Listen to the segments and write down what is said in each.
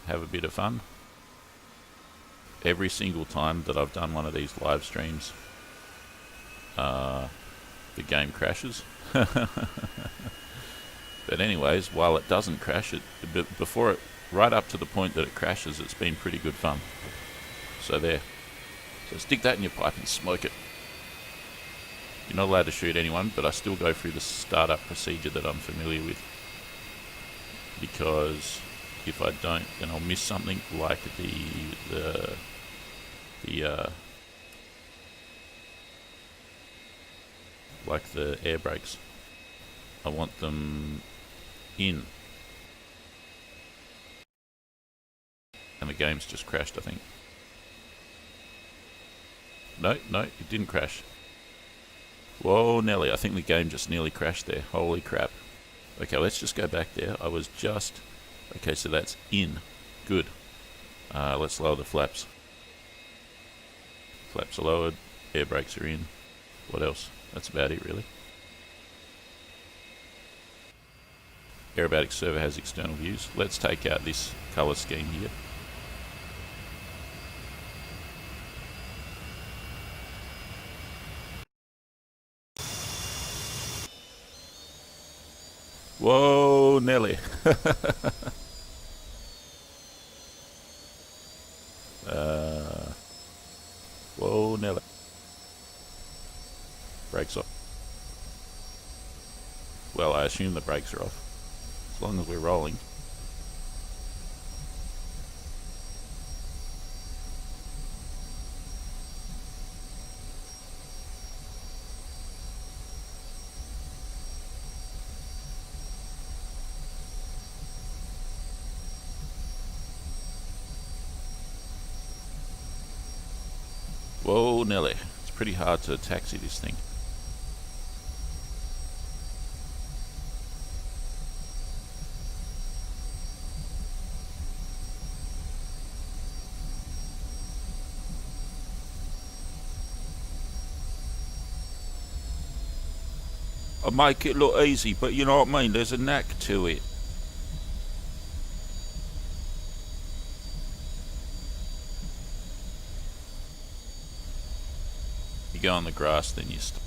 have a bit of fun. Every single time that I've done one of these live streams, the game crashes. But anyways, while it doesn't crash, before it, right up to the point that it crashes, it's been pretty good fun. So there. So stick that in your pipe and smoke it. You're not allowed to shoot anyone, but I still go through the startup procedure that I'm familiar with. Because if I don't, then I'll miss something like the air brakes. I want them in. And the game's just crashed, I think. No, it didn't crash. Whoa, Nelly, I think the game just nearly crashed there. Holy crap. Okay, let's just go back there. I was just... Okay, so that's in. Good. Let's lower the flaps. Flaps are lowered. Air brakes are in. What else? That's about it, really. Aerobatics server has external views. Let's take out this colour scheme here. Whoa, Nelly. Whoa, Nelly. Brakes off. Well, I assume the brakes are off. As long as we're rolling. Whoa, Nelly. It's pretty hard to taxi this thing. I make it look easy, but you know what I mean? There's a knack to it. You go on the grass, then you stop.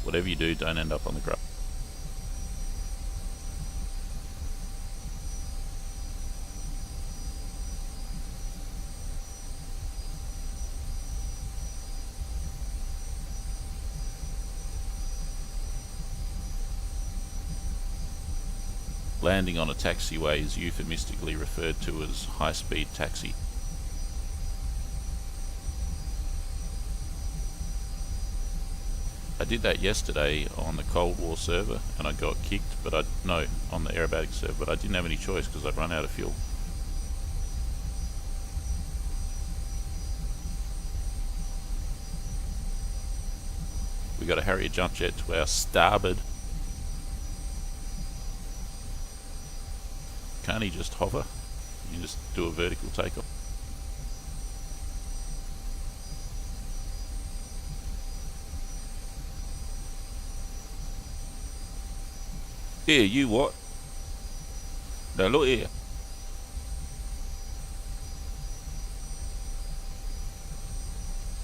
Whatever you do, don't end up on the grass. Landing on a taxiway is euphemistically referred to as high-speed taxi. I did that yesterday on the Cold War server and I got kicked, but on the Aerobatics server, but I didn't have any choice because I'd run out of fuel. We got a Harrier jump jet to our starboard. Can't he just hover? You just do a vertical takeoff. Here, you what? Now look here.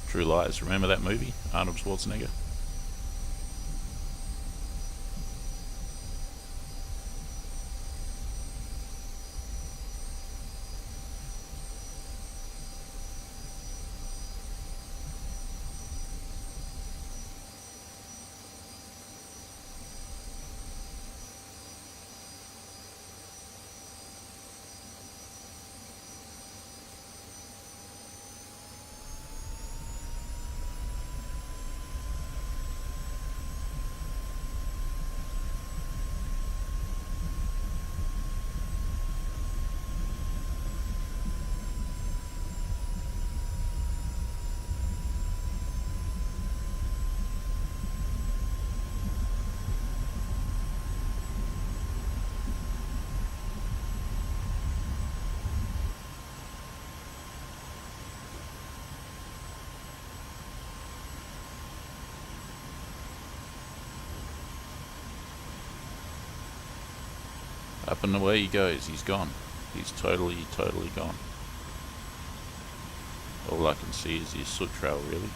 True Lies. Remember that movie? Arnold Schwarzenegger. Up and away he goes. He's gone. He's totally gone. All I can see is his soot trail, really.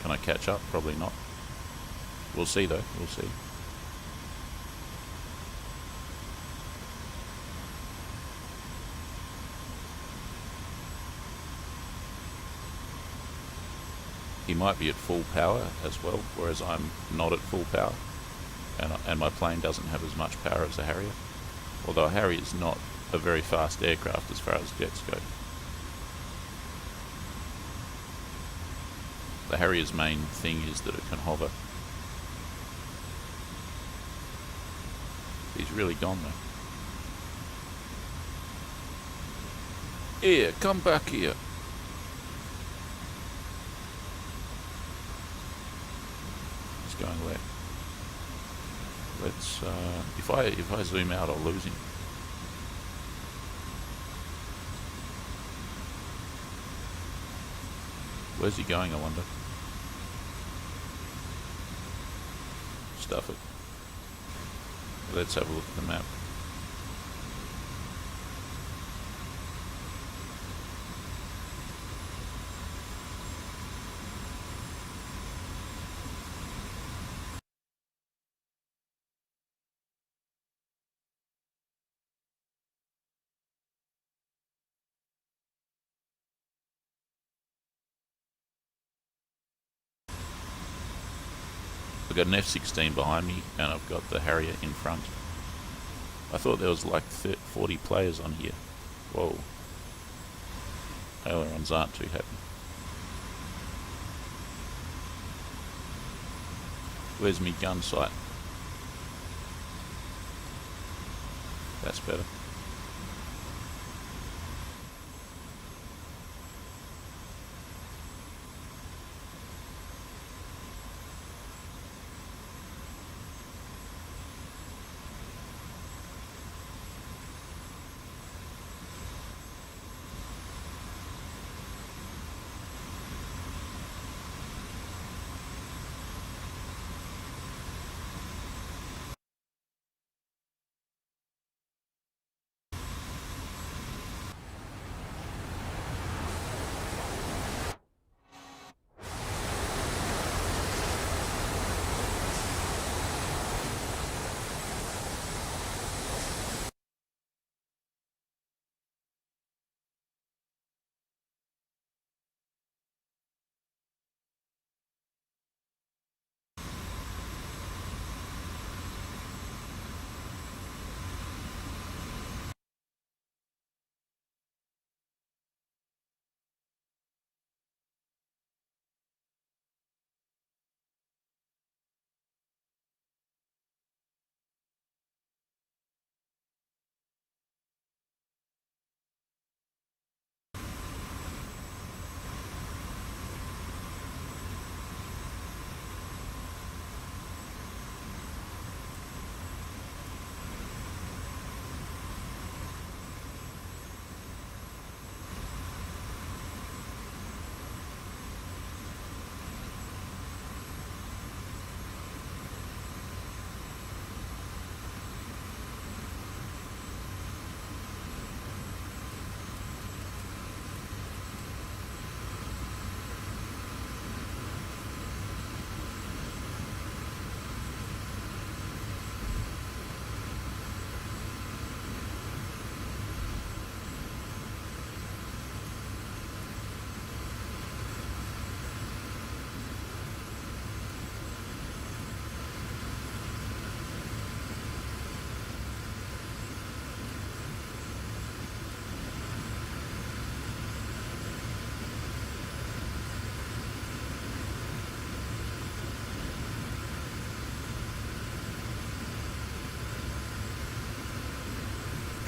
Can I catch up? Probably not. We'll see though, we'll see. He might be at full power as well, whereas I'm not at full power. And my plane doesn't have as much power as a Harrier. Although a Harrier is not a very fast aircraft as far as jets go. The Harrier's main thing is that it can hover. He's really gone though. Here, come back here. He's going left. Let's if I zoom out, I'll lose him. Where's he going, I wonder? Stuff it. Let's have a look at the map. I've got an F16 behind me and I've got the Harrier in front. I thought there was like 40 players on here. Whoa. Ailerons aren't too happy. Where's me gun sight? That's better.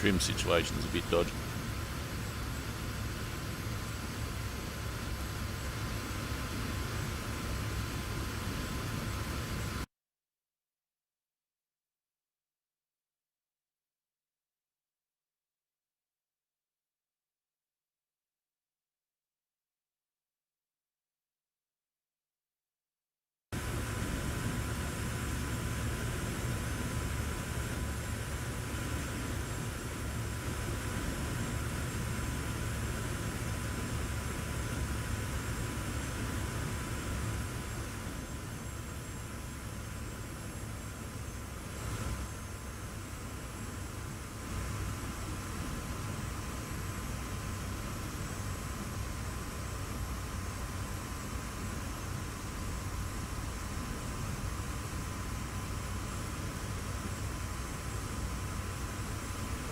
Trim situation's a bit dodgy.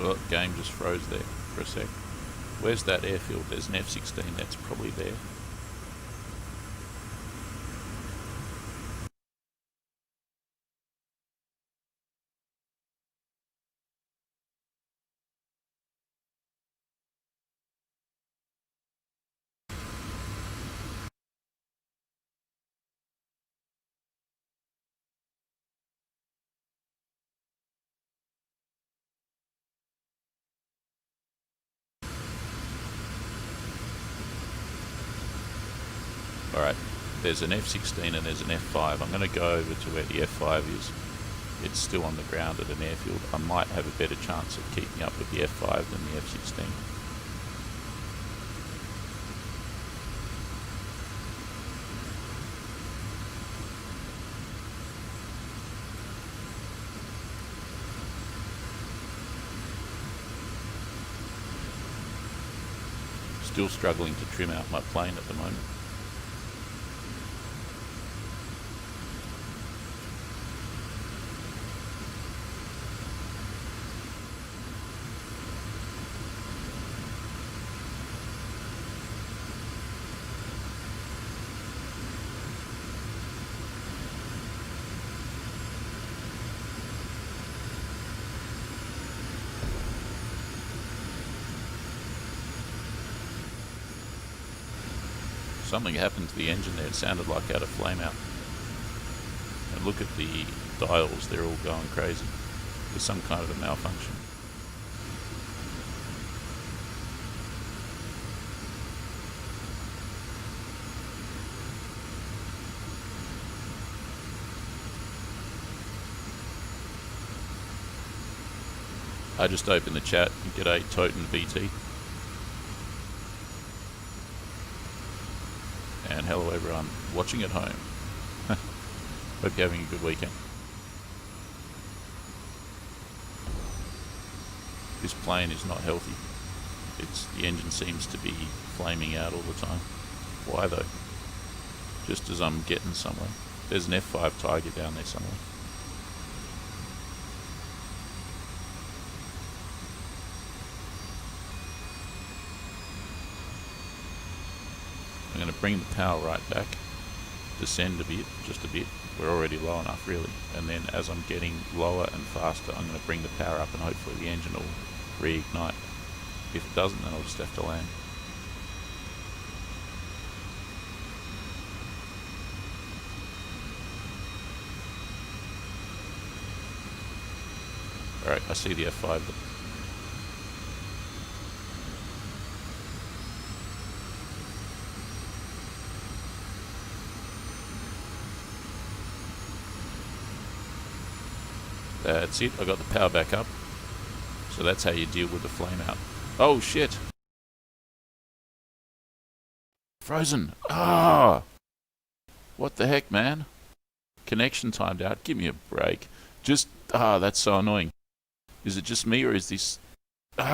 The game just froze there for a sec. Where's that airfield? There's an F-16 that's probably there. Alright, there's an F-16 and there's an F-5. I'm going to go over to where the F-5 is. It's still on the ground at an airfield. I might have a better chance of keeping up with the F-5 than the F-16. Still struggling to trim out my plane at the moment. Something happened to the engine there. It sounded like it had a flame out. And look at the dials, they're all going crazy. There's some kind of a malfunction. I just opened the chat. G'day, Toten VT. And hello everyone watching at home. Hope you're having a good weekend. This plane is not healthy. The engine seems to be flaming out all the time. Why though? Just as I'm getting somewhere. There's an F5 Tiger down there somewhere. I'm going to bring the power right back, descend a bit, just a bit. We're already low enough really, and then as I'm getting lower and faster I'm going to bring the power up and hopefully the engine will reignite. If it doesn't, then I'll just have to land. Alright, I see the F5. That's it, I got the power back up. So that's how you deal with the flame out. Oh shit! Frozen! Ah! What the heck, man? Connection timed out, give me a break. That's so annoying. Is it just me or is this... So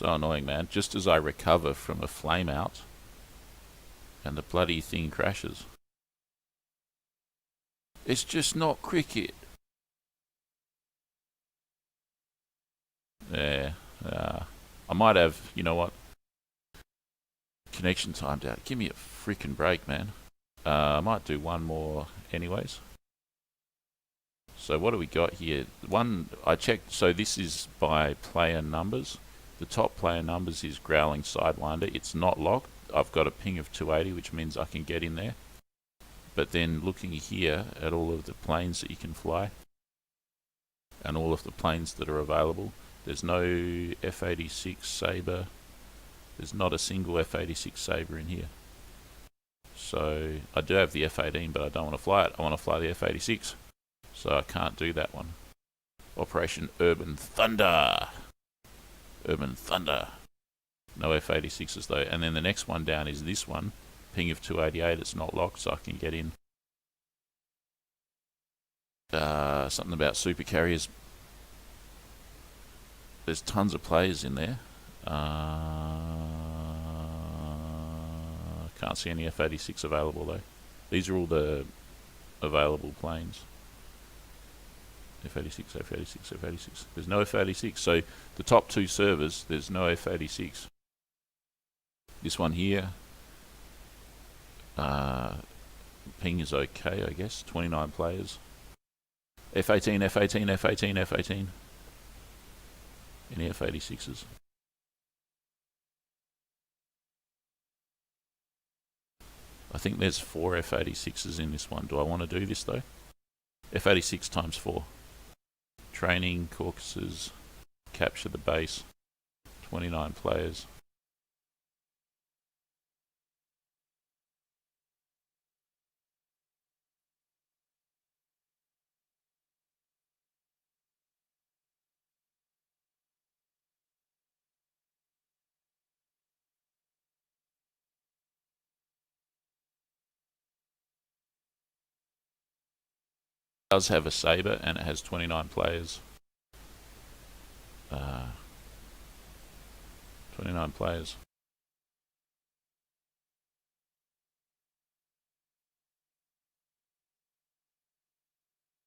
annoying, man. Just as I recover from a flame out, and the bloody thing crashes. It's just not cricket. Yeah, I might have, you know what? Connection timed out. Give me a freaking break, man. I might do one more anyways. So what do we got here? One, I checked, so this is by player numbers. The top player numbers is Growling Sidewinder. It's not locked. I've got a ping of 280, which means I can get in there. But then looking here at all of the planes that you can fly, and all of the planes that are available, there's no F86 Sabre. There's not a single F86 Sabre in here. So I do have the F18, but I don't want to fly it. I want to fly the F86. So I can't do that one. Operation Urban Thunder. Urban Thunder. No F86s though. And then the next one down is this one. Ping of 288. It's not locked, so I can get in. Something about super carriers. There's tons of players in there. Can't see any F86 available though. These are all the available planes. F86, F86, F86. There's no F86. So the top two servers, there's no F86. This one here, ping is okay, I guess. 29 players. F18, F18, F18, F18. Any F86s? I think there's 4 F86s in this one. Do I want to do this though? F86 times 4. Training, caucuses, capture the base. 29 players. It does have a saber and it has 29 players. 29 players.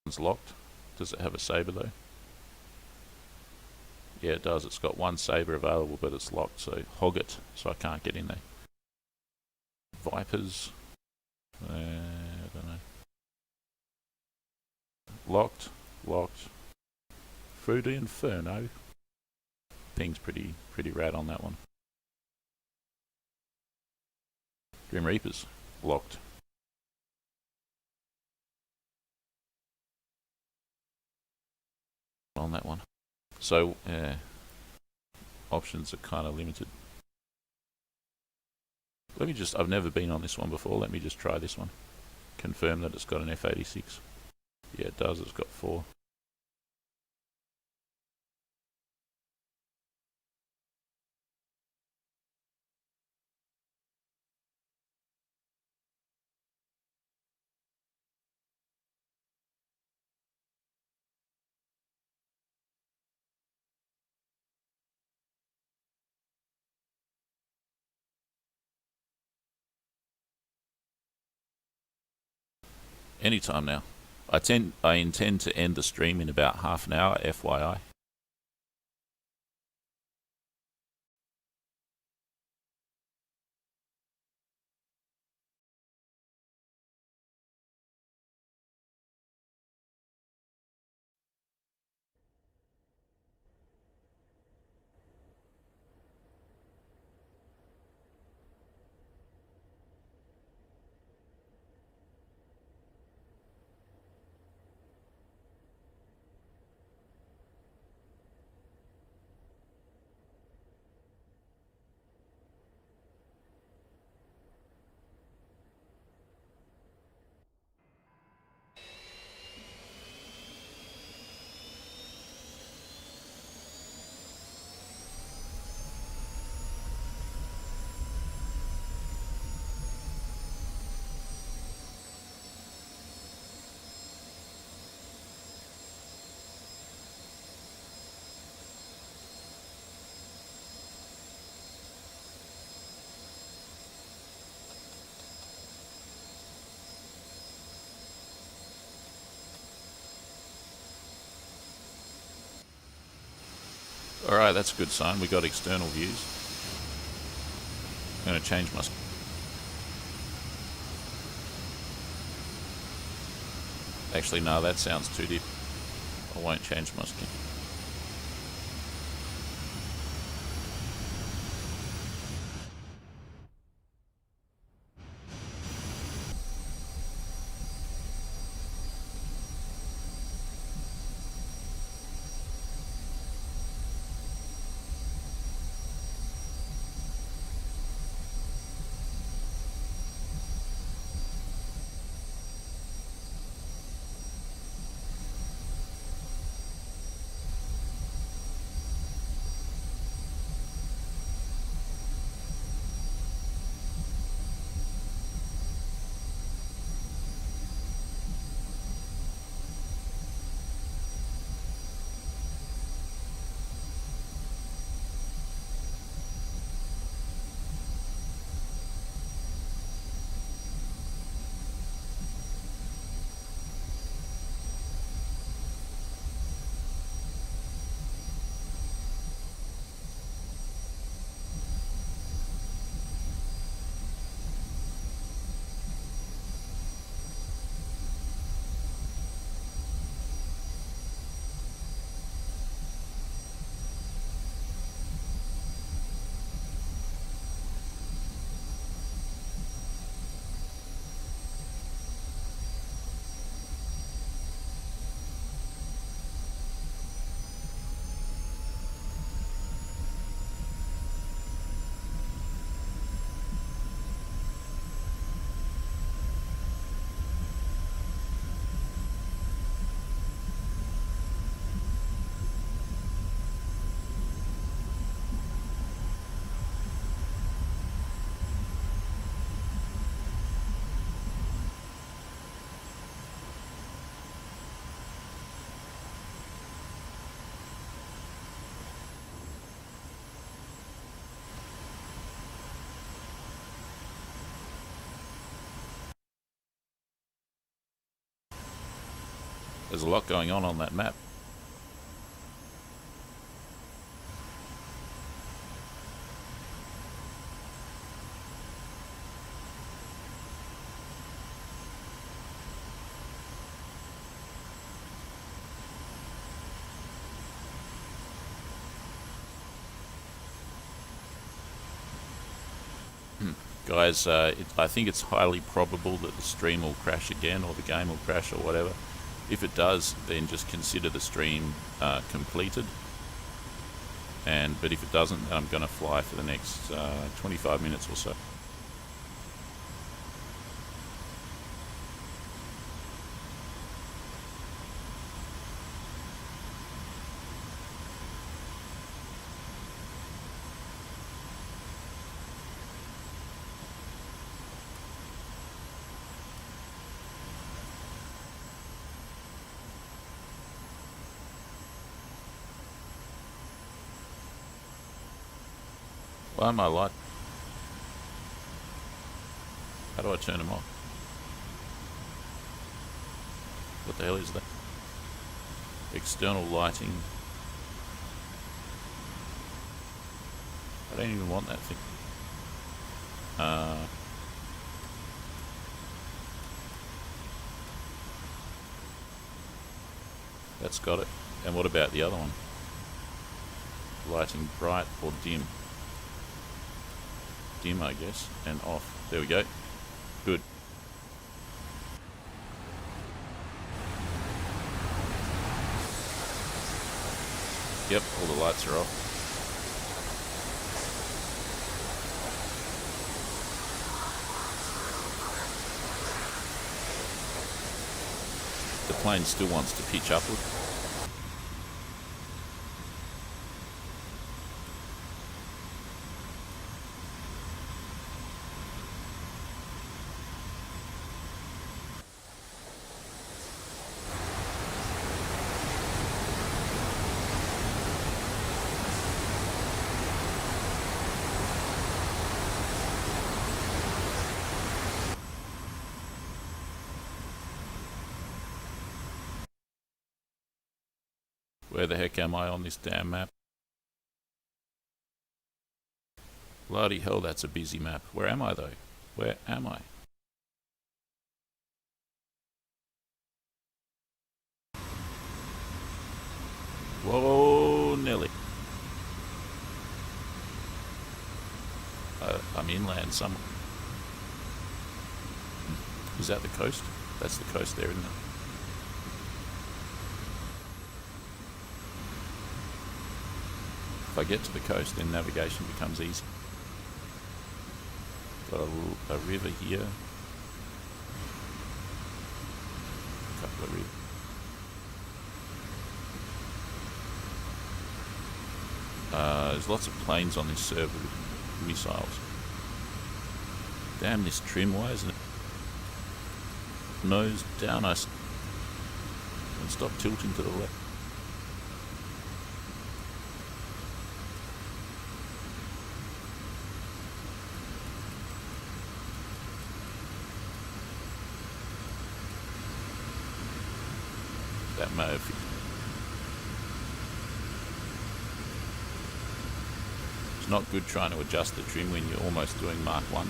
It's locked. Does it have a saber though? Yeah, it does. It's got one saber available, but it's locked, so hog it, so I can't get in there. Vipers. I don't know. Locked. Locked. Through the Inferno. Ping's pretty rad on that one. Grim Reapers. Locked. On that one. So, options are kind of limited. Let me just, I've never been on this one before, let me just try this one. Confirm that it's got an F86. Yeah, it does, it's got 4. Anytime now. I intend to end the stream in about half an hour, FYI. Alright, that's a good sign. We got external views. I'm going to change my... Actually, no, that sounds too deep. I won't change my skin. There's a lot going on that map. Guys, I think it's highly probable that the stream will crash again, or the game will crash, or whatever. If it does, then just consider the stream completed. But if it doesn't, I'm going to fly for the next 25 minutes or so. Why am I light? How do I turn them off? What the hell is that? External lighting. I don't even want that thing. That's got it. And what about the other one? Lighting bright or dim? Dim, I guess, and off. There we go. Good. Yep, all the lights are off. The plane still wants to pitch upward. Where the heck am I on this damn map? Bloody hell, that's a busy map. Where am I though? Where am I? Whoa, Nelly. I'm inland somewhere. Is that the coast? That's the coast there, isn't it? If I get to the coast, then navigation becomes easy. Got a river here. A couple of rivers. There's lots of planes on this server with missiles. Damn this trim, why isn't it nose down? And stop tilting to the left. That may have... It's not good trying to adjust the trim when you're almost doing Mark 1.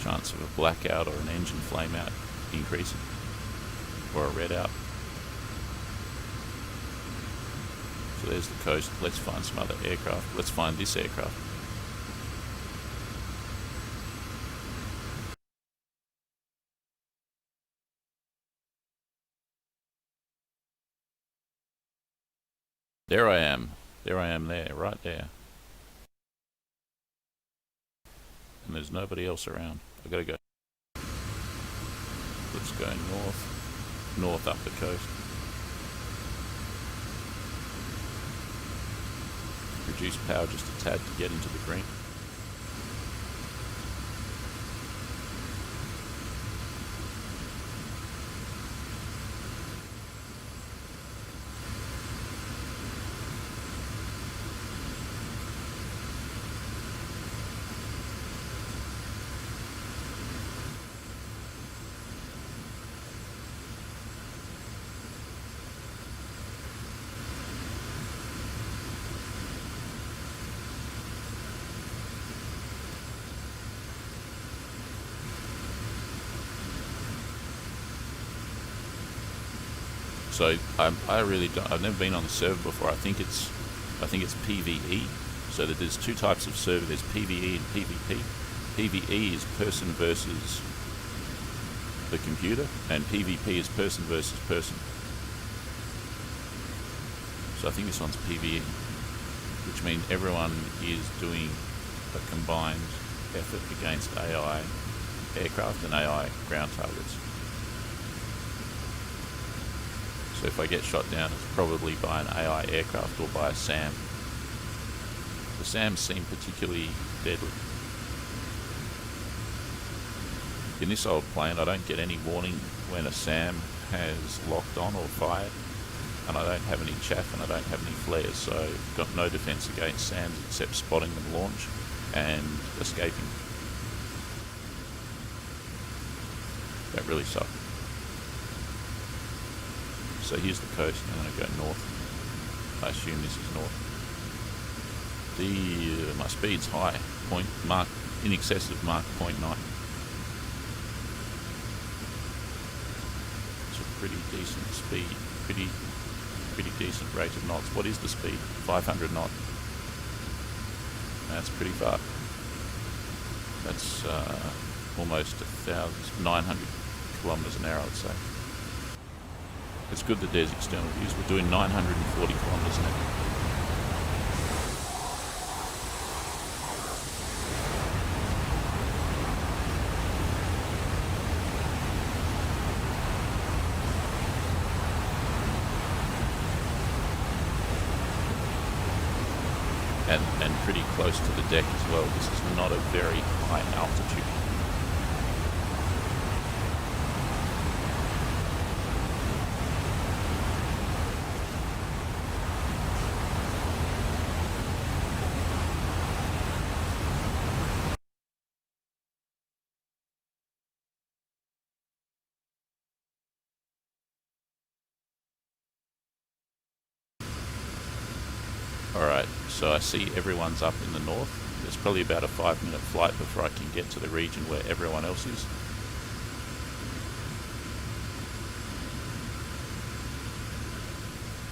Chance of a blackout or an engine flame out increasing, or a red out. So there's the coast. Let's find some other aircraft. Let's find this aircraft. There I am. There I am there, right there. And there's nobody else around. I gotta go. Let's go north up the coast. Reduce power just a tad to get into the green. So I really don't. I've never been on the server before. I think it's PvE. So that there's two types of server. There's PvE and PvP. PvE is person versus the computer, and PvP is person versus person. So I think this one's PvE, which means everyone is doing a combined effort against AI aircraft and AI ground targets. So if I get shot down, it's probably by an AI aircraft or by a SAM. The SAMs seem particularly deadly. In this old plane, I don't get any warning when a SAM has locked on or fired, and I don't have any chaff and I don't have any flares, so I've got no defense against SAMs except spotting them launch and escaping. That really sucks. So here's the coast. I'm going to go north. I assume this is north. My speed's high, in excess of Mach 0.9. It's a pretty decent speed, pretty decent rate of knots. What is the speed? 500 knots. That's pretty far. That's almost 900 kilometers an hour, I'd say. It's good that there's external views. We're doing 940 kilometers an hour. And pretty close to the deck as well. This is not a very high altitude. Alright, so I see everyone's up in the north. There's probably about a 5-minute flight before I can get to the region where everyone else is.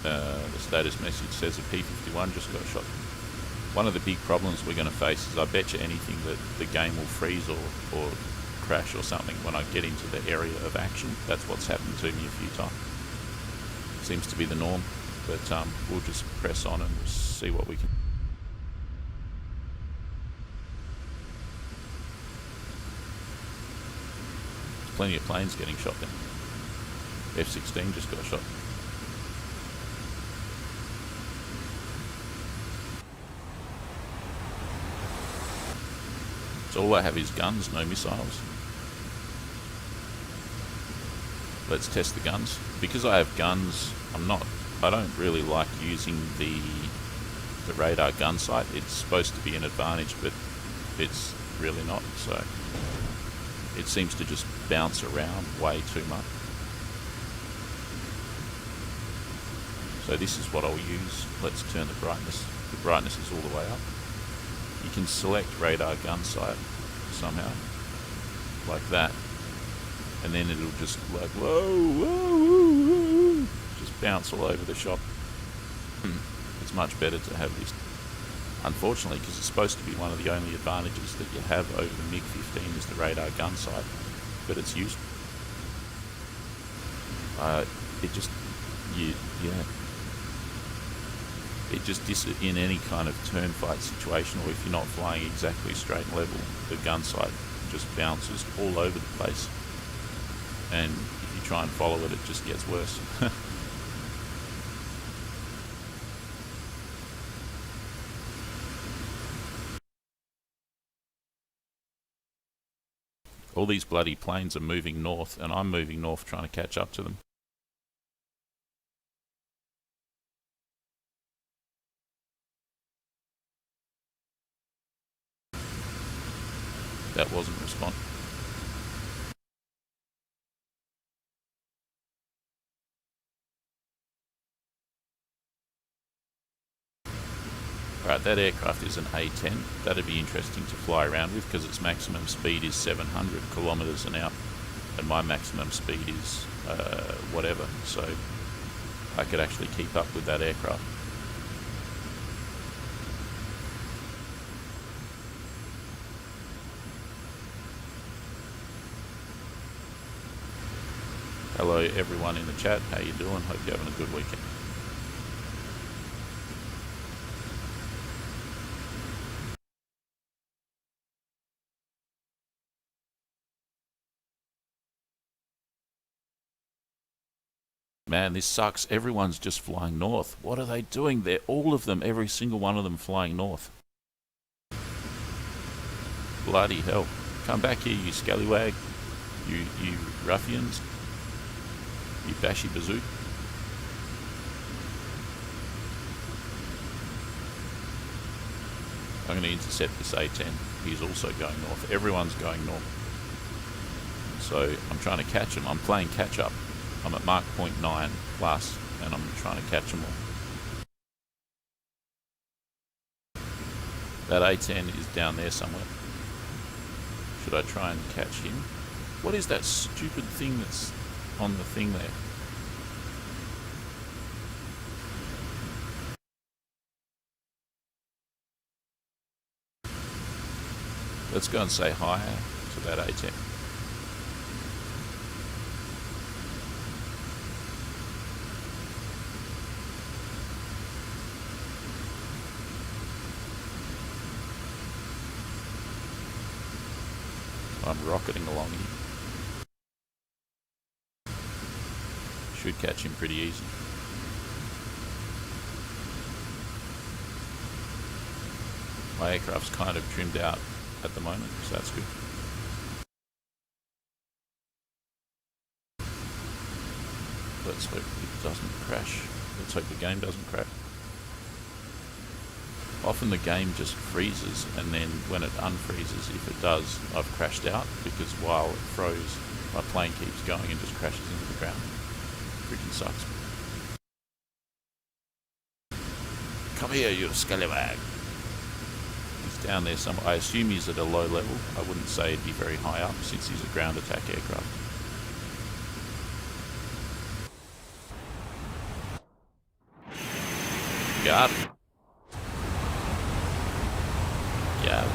The status message says a P-51 just got shot. One of the big problems we're going to face is I bet you anything that the game will freeze or crash or something when I get into the area of action. That's what's happened to me a few times. Seems to be the norm. But we'll just press on and see what we can. There's plenty of planes getting shot down. F-16 just got shot. So all I have is guns, no missiles. Let's test the guns. Because I have guns, I don't really like using the radar gun sight. It's supposed to be an advantage, but it's really not. So it seems to just bounce around way too much. So this is what I'll use. Let's turn the brightness. The brightness is all the way up. You can select radar gun sight somehow, like that, and then it'll just like whoa, just bounce all over the shop. It's much better to have this. Unfortunately, because it's supposed to be one of the only advantages that you have over the MiG-15 is the radar gun sight, but it's used. It just in any kind of turn fight situation, or if you're not flying exactly straight and level, the gun sight just bounces all over the place, and if you try and follow it, it just gets worse. All these bloody planes are moving north, and I'm moving north trying to catch up to them. That wasn't responding. Alright, that aircraft is an A-10. That'd be interesting to fly around with because its maximum speed is 700 kilometers an hour, and my maximum speed is whatever. So I could actually keep up with that aircraft. Hello everyone in the chat, how you doing? Hope you're having a good weekend. Man, this sucks. Everyone's just flying north. What are they doing? They're all of them, every single one of them flying north. Bloody hell. Come back here, you scallywag. You ruffians. You bashy bazoo. I'm going to intercept this A10. He's also going north. Everyone's going north. So I'm trying to catch him. I'm playing catch up. I'm at Mark 0.9 plus, and I'm trying to catch them all. That A10 is down there somewhere. Should I try and catch him? What is that stupid thing that's on the thing there? Let's go and say hi to that A10. I'm rocketing along here. Should catch him pretty easy. My aircraft's kind of trimmed out at the moment, so that's good. Let's hope it doesn't crash. Let's hope the game doesn't crash. Often the game just freezes, and then when it unfreezes, if it does, I've crashed out, because while it froze, my plane keeps going and just crashes into the ground. Freaking sucks. Come here, you scallywag. He's down there somewhere. I assume he's at a low level. I wouldn't say he'd be very high up, since he's a ground attack aircraft. Got him. Yeah.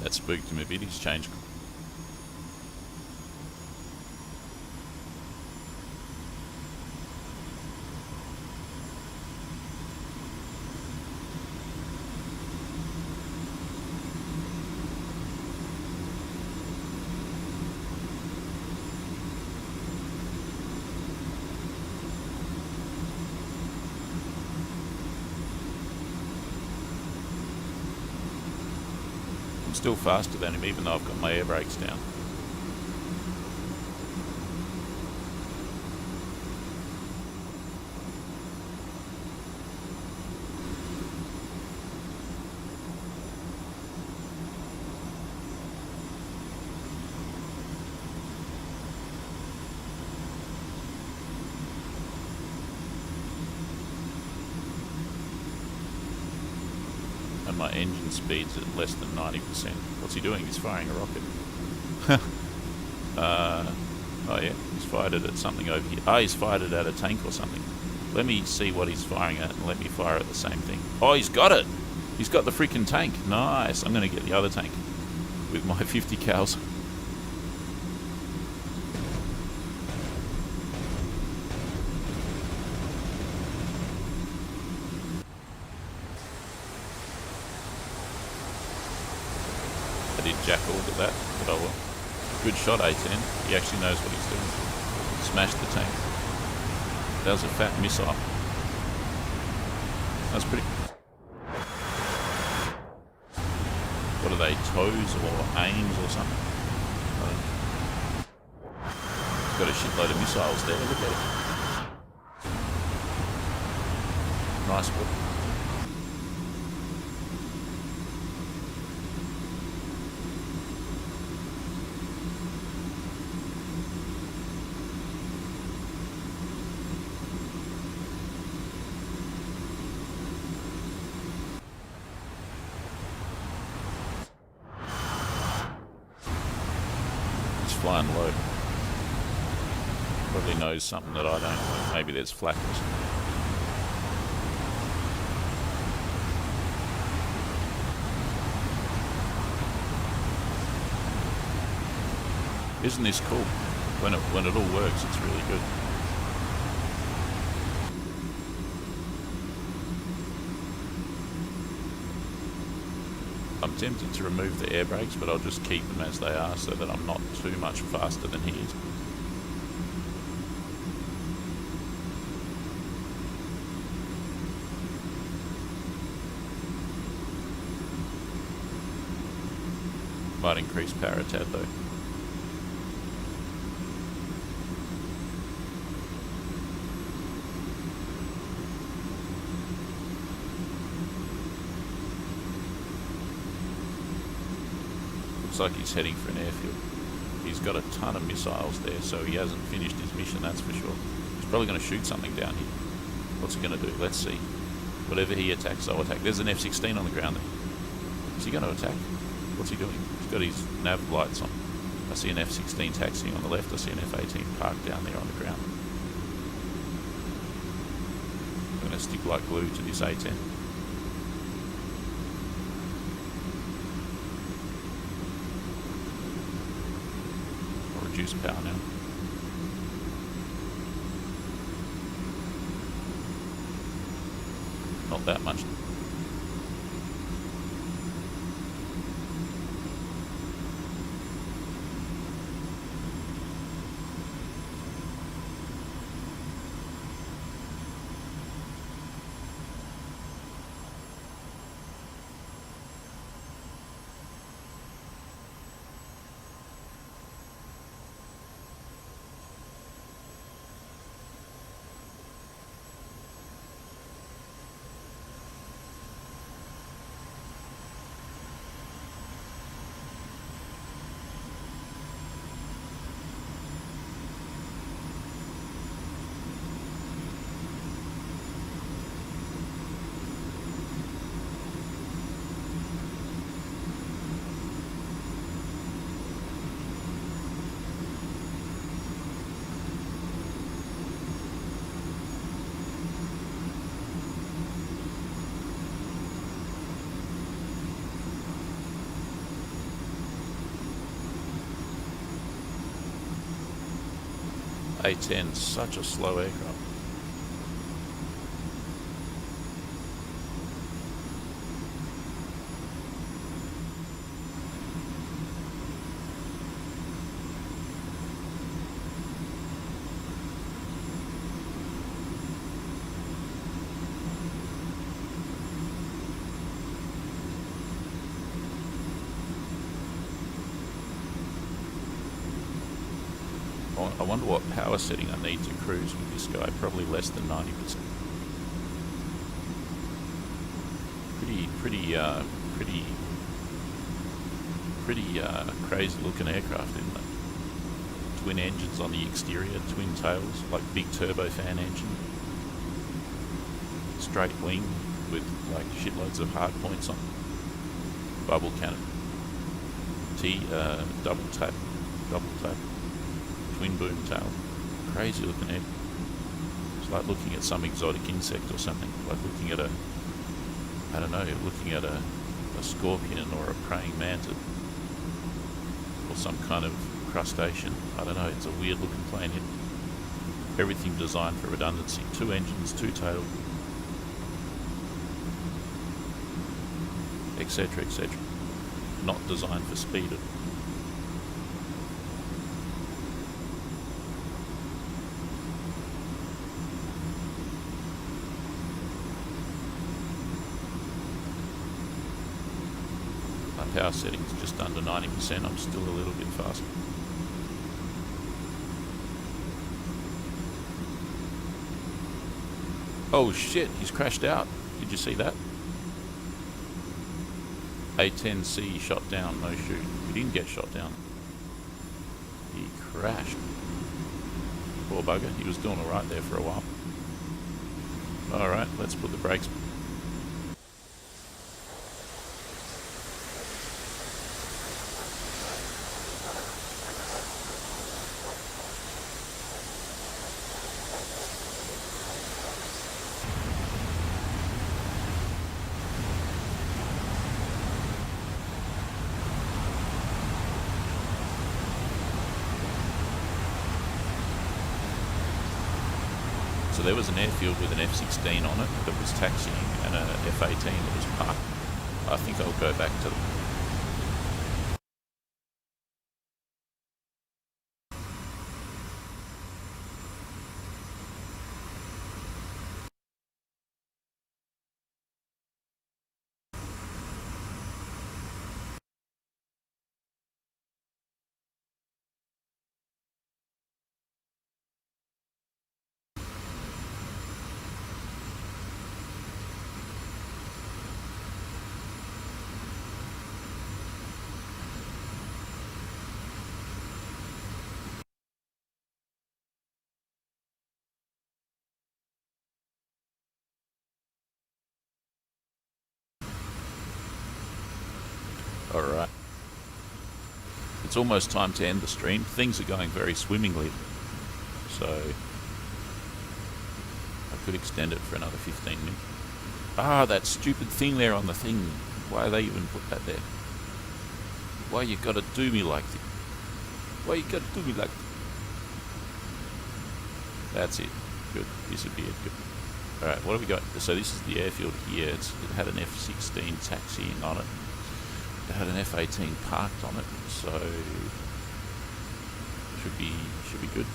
That spooked him a bit. He's changed. Still faster than him, even though I've got my air brakes down. And my engine speed's at less than 90%. What's he doing? He's firing a rocket. Oh yeah, he's fired it at something over here. Oh, he's fired it at a tank or something. Let me see what he's firing at and let me fire at the same thing. Oh, he's got it! He's got the freaking tank. Nice. I'm going to get the other tank with my 50 cals. Did jack all at that, but oh well. Good shot, A10. He actually knows what he's doing. Smashed the tank. That was a fat missile. That's pretty... What are they, toes or aims or something? Got a shitload of missiles there, look at it. Nice one. It's flying low. Probably knows something that I don't. Maybe there's flak or something. Isn't this cool? When it all works, it's really good. I'm tempted to remove the air brakes, but I'll just keep them as they are so that I'm not too much faster than he is. Might increase power a tad though. Looks like he's heading for an airfield. He's got a ton of missiles there, so he hasn't finished his mission, that's for sure. He's probably going to shoot something down here. What's he going to do? Let's see. Whatever he attacks, I'll attack. There's an F-16 on the ground there. Is he going to attack? What's he doing? He's got his nav lights on. I see an F-16 taxiing on the left. I see an F-18 parked down there on the ground. I'm going to stick like glue to this A-10. I'll reduce power now. Not that much. A-10, such a slow aircraft. I wonder what power setting I need to cruise with this guy. Probably less than 90%. Pretty crazy looking aircraft, isn't it? Twin engines on the exterior, twin tails, like big turbofan engine. Straight wing with like shitloads of hard points on. Bubble cannon. Double tap. Twin boom tail. Crazy looking air. It's like looking at some exotic insect or something. Like looking at a scorpion or a praying mantis. Or some kind of crustacean. I don't know, it's a weird looking plane. Everything designed for redundancy. 2 engines, 2 tails. Etc, etc. Not designed for speed. power settings just under 90%, I'm still a little bit faster. Oh shit, he's crashed out. Did you see that? A10C shot down, no shoot. He didn't get shot down. He crashed. Poor bugger, he was doing alright there for a while. Alright, let's put the brakes. So there was an airfield with an F16 on it that was taxiing and an F18 that was parked. I think I'll go back to them. Alright. It's almost time to end the stream. Things are going very swimmingly. So I could extend it for another 15 minutes. Ah, that stupid thing there on the thing. Why they even put that there? Why you gotta do me like this? Why you gotta do me like this? That's it. Good. Disappeared. Good. Alright, what have we got? So this is the airfield here. It had an F16 taxiing on it. It had an F18 parked on it, so should be good.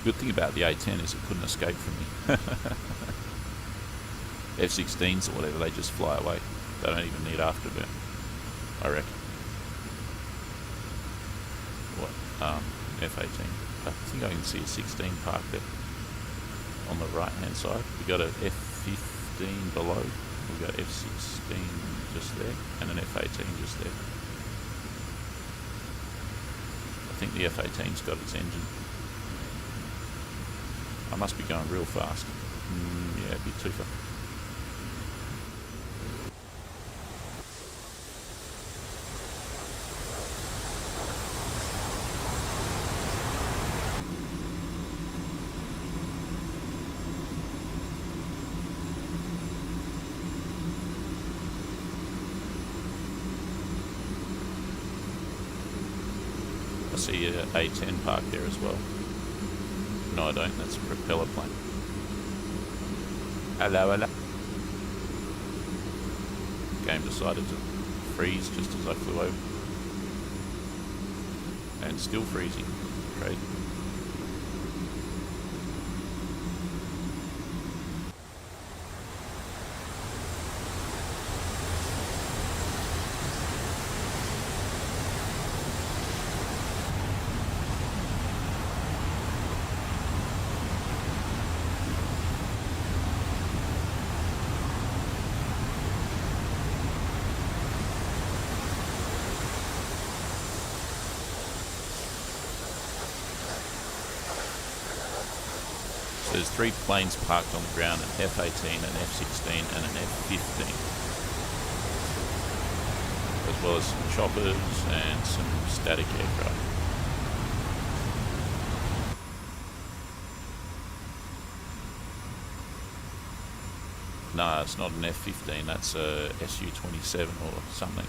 Good thing about the A10 is it couldn't escape from me. F16s or whatever, they just fly away. They don't even need afterburn, I reckon. What? F18. I think I can see a 16 parked there on the right hand side. We got an F15 below. We've got F16 just there and an F18 just there. I think the F18's got its engine. I must be going real fast. Yeah, a bit too fast. I see a A10 parked there as well. No, I don't. That's a propeller plane. Hello, hello. Game decided to freeze just as I flew over. And still freezing. Crazy. There's 3 planes parked on the ground, an F-18, an F-16 and an F-15. As well as some choppers and some static aircraft. No, it's not an F-15, that's a Su-27 or something.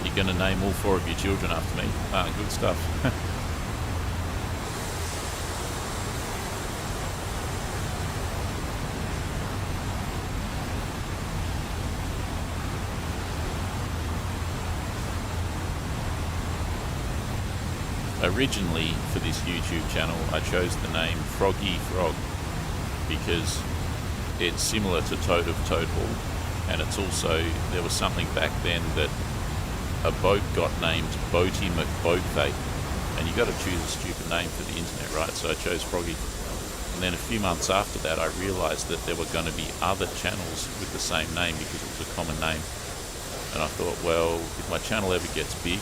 You're going to name all 4 of your children after me. Ah, good stuff. Originally, for this YouTube channel, I chose the name Froggy Frog because it's similar to Toad of Toad Hall, and it's also, there was something back then that a boat got named Boaty McBoatvape, and you got to choose a stupid name for the internet, right? So I chose Froggy. And then a few months after that, I realized that there were going to be other channels with the same name because it was a common name. And I thought, well, if my channel ever gets big,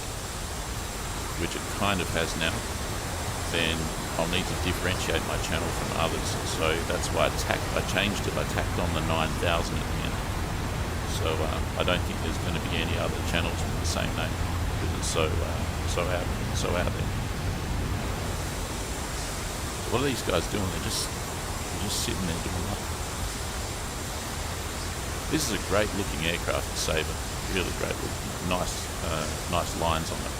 which it kind of has now, then I'll need to differentiate my channel from others. So that's why I changed it. I tacked on the 9000 at the end. So I don't think there's going to be any other channels with the same name because it's so out there. What are these guys doing? They're just sitting there doing nothing. This is a great looking aircraft, the Sabre. Really great looking. Nice lines on it.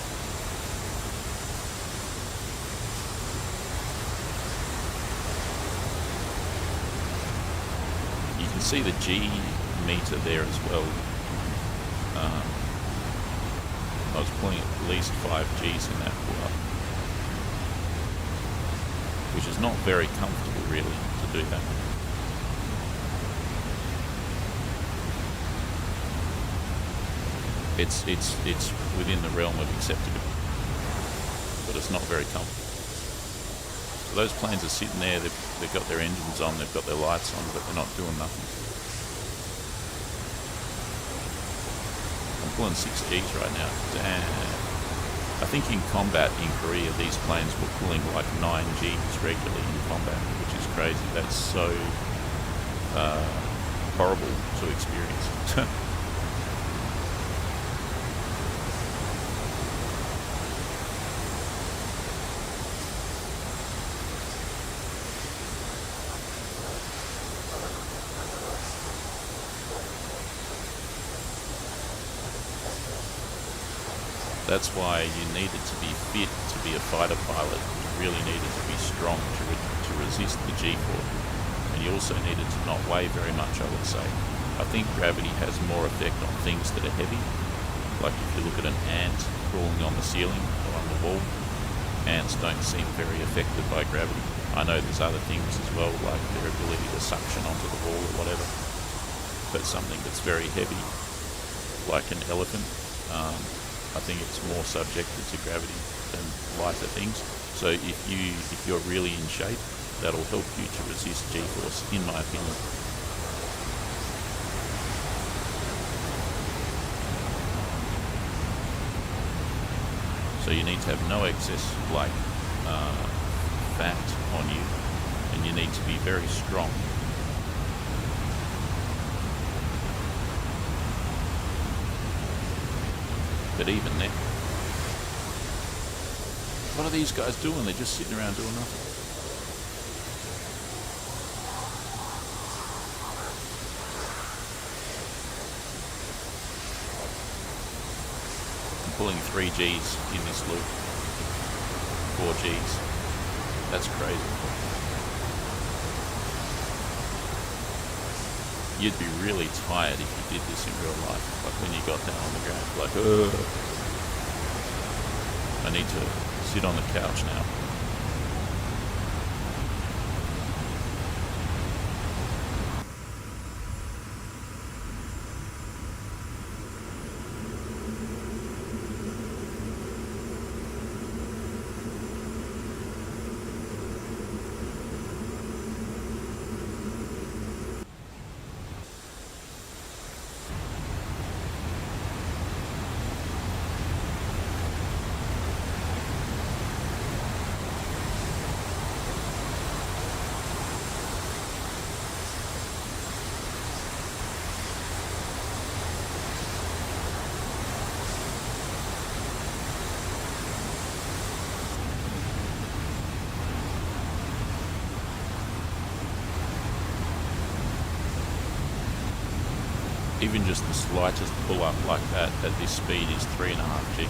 You can see the G meter there as well. I was pulling at least 5 Gs in that pull-up, which is not very comfortable really to do that. It's within the realm of acceptable, but it's not very comfortable. So those planes are sitting there, they've got their engines on, they've got their lights on, but they're not doing nothing. I'm pulling 6 Gs right now. Damn. I think in combat in Korea, these planes were pulling like 9 Gs regularly in combat, which is crazy. That's so horrible to experience. That's why you needed to be fit to be a fighter pilot. You really needed to be strong to resist the G-force. And you also needed to not weigh very much, I would say. I think gravity has more effect on things that are heavy. Like if you look at an ant crawling on the ceiling or on the wall, ants don't seem very affected by gravity. I know there's other things as well, like their ability to suction onto the wall or whatever. But something that's very heavy, like an elephant, I think it's more subjected to gravity than lighter things. So if you're really in shape, that'll help you to resist G-force, in my opinion. So you need to have no excess like fat on you, and you need to be very strong. But even then, what are these guys doing? They're just sitting around doing nothing. I'm pulling 3 Gs in this loop. 4 Gs. That's crazy. You'd be really tired if you did this in real life, like when you got down on the ground, like, I need to sit on the couch now. Even just the slightest pull up like that at this speed is 3.5 G.